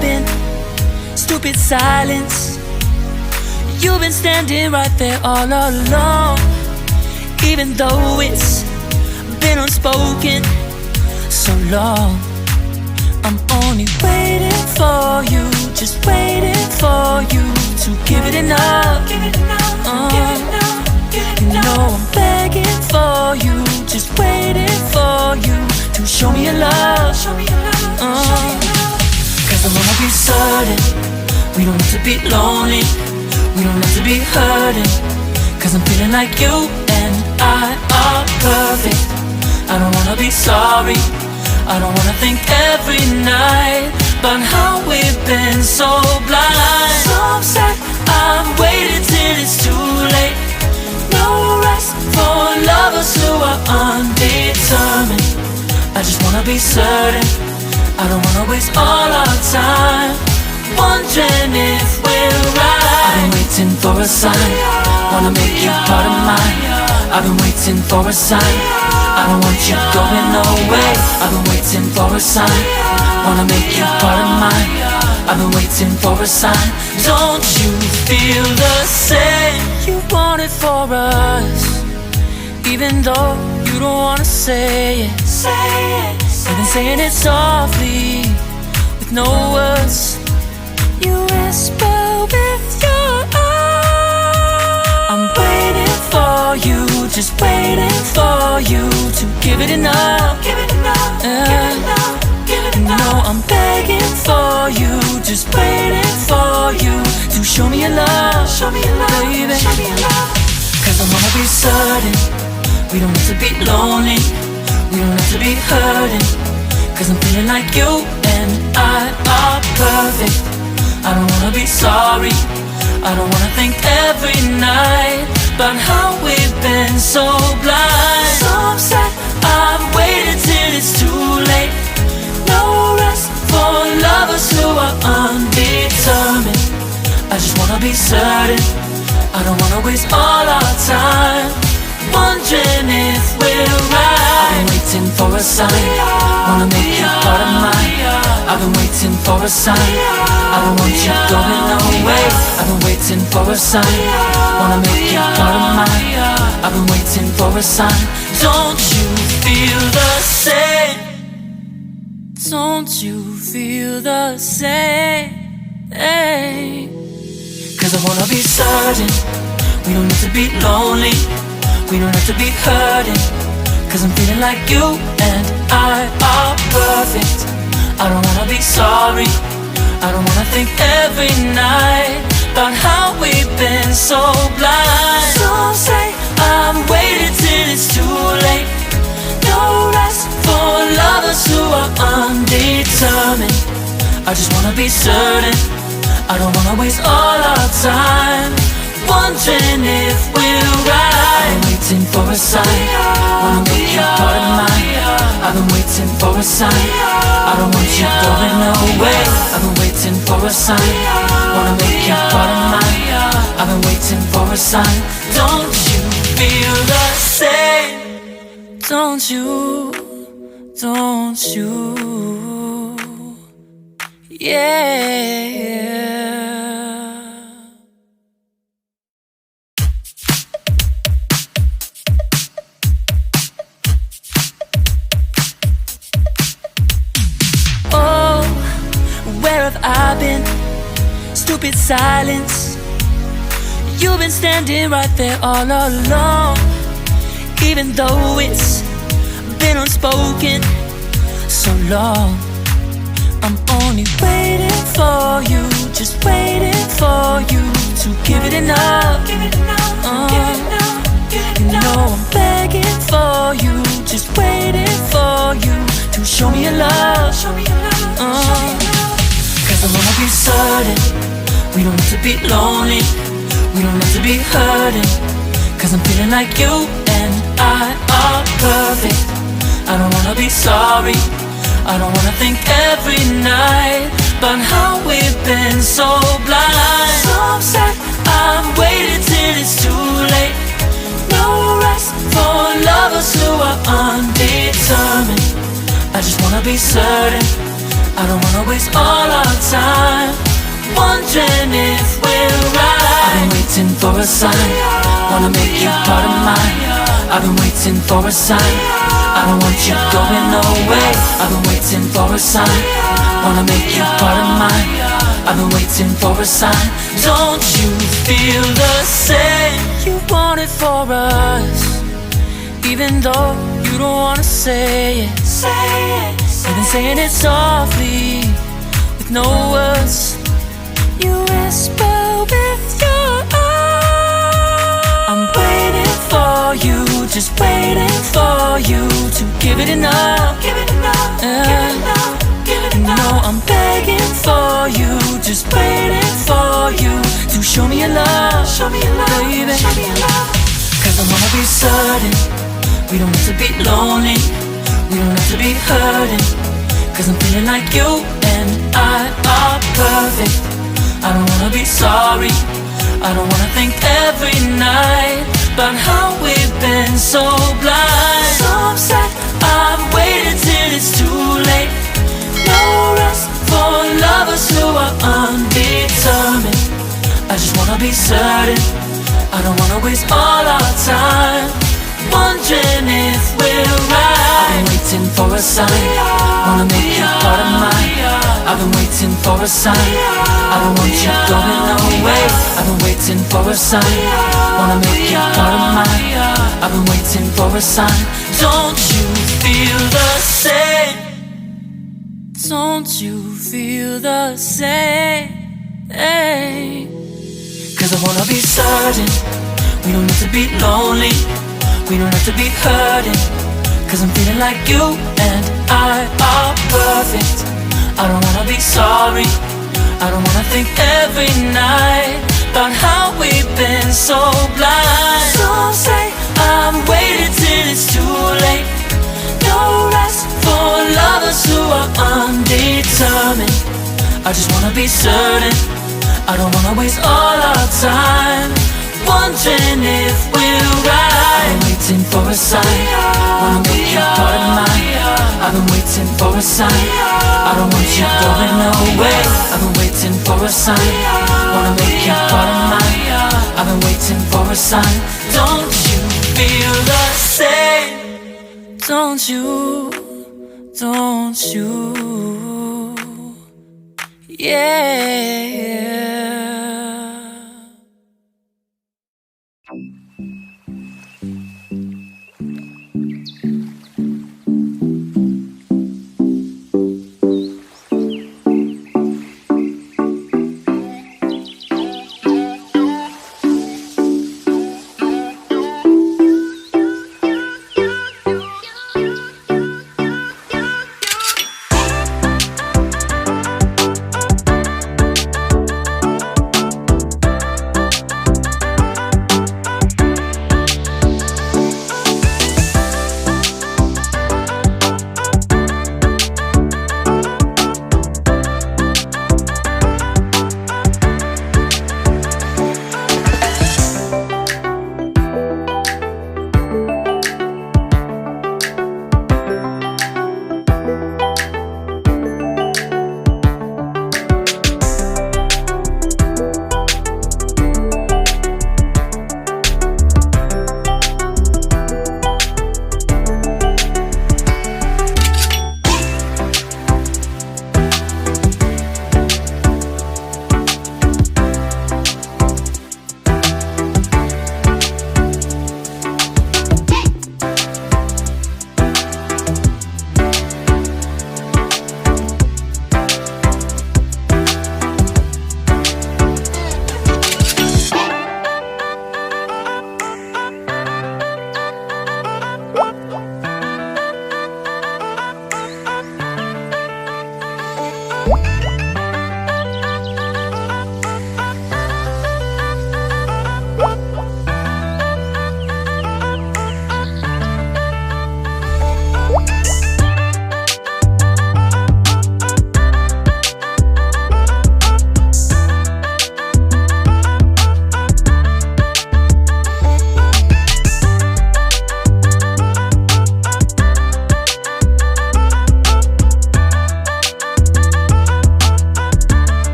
I've been? Stupid silence. You've been standing right there all along, even though it's been unspoken so long. I'm only waiting for you, just waiting for you to give it enough. You know I'm begging for you, just waiting for you to show me your love. Cause I wanna be certain we don't have to be lonely, we don't have to be hurting. Cause I'm feeling like you and I are perfect. I don't wanna be sorry, I don't wanna think every night about how we've been so blind. So upset, I've waited till it's too late. No rest for lovers who are undetermined. I just wanna be certain, I don't wanna waste all our time wondering if we're right. I've been waiting for a sign, wanna make you part of mine. I've been waiting for a sign, I don't want you going away. I've been waiting for a sign, wanna make you part of mine. I've been waiting for a sign. Don't you feel the same? You want it for us, even though you don't wanna say it. You've been saying it softly, with no words. You whisper with your eyes. I'm waiting for you, just waiting for you to give it enough. No, I'm begging for you, just waiting for you to show me your love, baby. Cause I wanna be certain we don't have to be lonely, we don't have to be hurting. Cause I'm feeling like you and I are perfect. I don't wanna be sorry, I don't wanna think every night about how we've been so blind. So upset, I've waited till it's too late. No rest for lovers who are undetermined. I just wanna be certain, I don't wanna waste all our time wondering if we're right. I've been waiting for a sign, wanna make you part of mine. I've been waiting for a sign, I don't want you going away. I've been waiting for a sign, wanna make you part of mine. I've been waiting for a sign. Don't you feel the same? Don't you feel the same? Cause I wanna be certain we don't have to be lonely, we don't have to be hurting. Cause I'm feeling like you and I are perfect. I don't wanna be sorry, I don't wanna think every night about how we've been so blind. So say I've waited till it's too late. No rest for lovers who are undetermined. I just wanna be certain, I don't wanna waste all our time wondering if we're right. I've been waiting for a sign, wanna make you part of mine. I've been waiting for a sign, I don't want you going away. I've been waiting for a sign, wanna make you part of mine. I've been waiting for a sign. Don't you feel the same? Don't you, don't you, yeah. Oh, where have I been? Stupid silence. You've been standing right there all along, even though it's been unspoken so long. I'm only waiting for you, just waiting for you to give it enough. You know I'm begging for you, just waiting for you to show me your love. Cause I wanna be certain we don't have to be lonely, we don't have to be hurting. Cause I'm feeling like you and I are perfect. I don't wanna be sorry, I don't wanna think every night about how we've been so blind. So upset, I've waited till it's too late. No rest for lovers who are undetermined. I just wanna be certain, I don't wanna waste all our time wondering if we're right. I've been waiting for a sign, wanna make you part of mine. I've been waiting for a sign, I don't want you going away. I've been waiting for a sign, wanna make you part of mine. I've been waiting for a sign. Don't you feel the same? You want it for us, even though you don't wanna say it. You've been saying it softly, with no words. You whisper with your eyes. I'm waiting for you, just waiting for you to give it enough. No, I'm begging for you, just waiting for you to show me your love, baby. Cause I wanna be certain we don't have to be lonely, we don't have to be hurting. Cause I'm feeling like you and I are perfect. I don't wanna be sorry, I don't wanna think every night about how we've been so blind. So upset, I've waited till it's too late. No rest for lovers who are undetermined. I just wanna be certain, I don't wanna waste all our time wondering if we're right. I've been waiting for a sign, wanna make you part of mine. I've been waiting for a sign, I don't want you going away. I've been waiting for a sign, wanna make you part of mine. I've been waiting for a sign. Don't you feel the same? Don't you feel the same? Cause I wanna be certain we don't have to be lonely, we don't have to be hurting. Cause I'm feeling like you and I are perfect. I don't wanna be sorry, I don't wanna think every night about how we've been so blind. Some say I've waited till it's too late. No rest for lovers who are undetermined. I just wanna be certain, I don't wanna waste all our time wondering if we're right. I've been waiting for a sign, wanna make you part of mine. I've been waiting for a sign, I don't want you going away. I've been waiting for a sign, wanna make you part of mine. I've been waiting for a sign. Don't you feel the same? Don't you, don't you, yeah.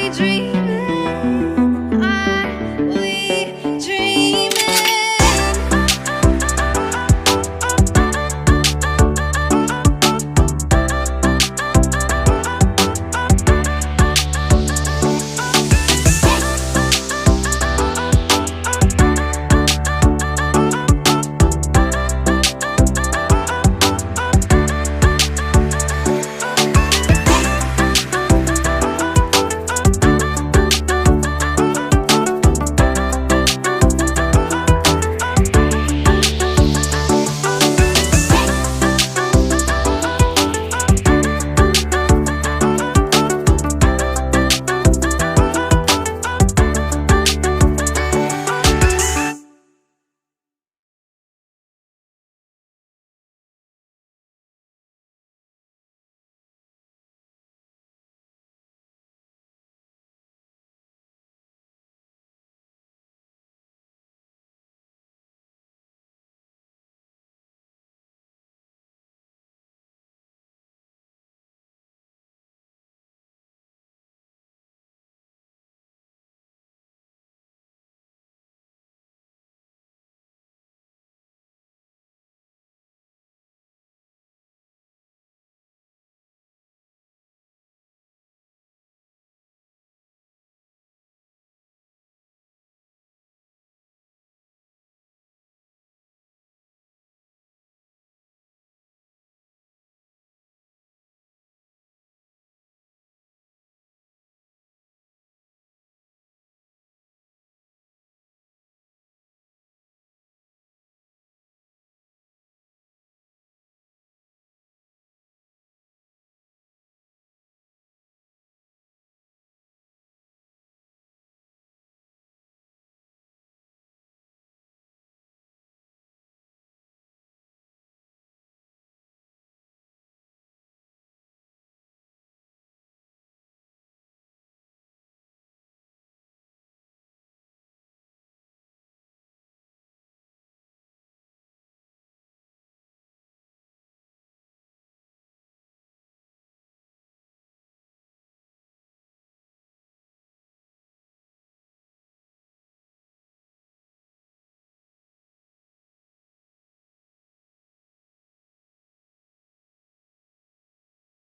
dream.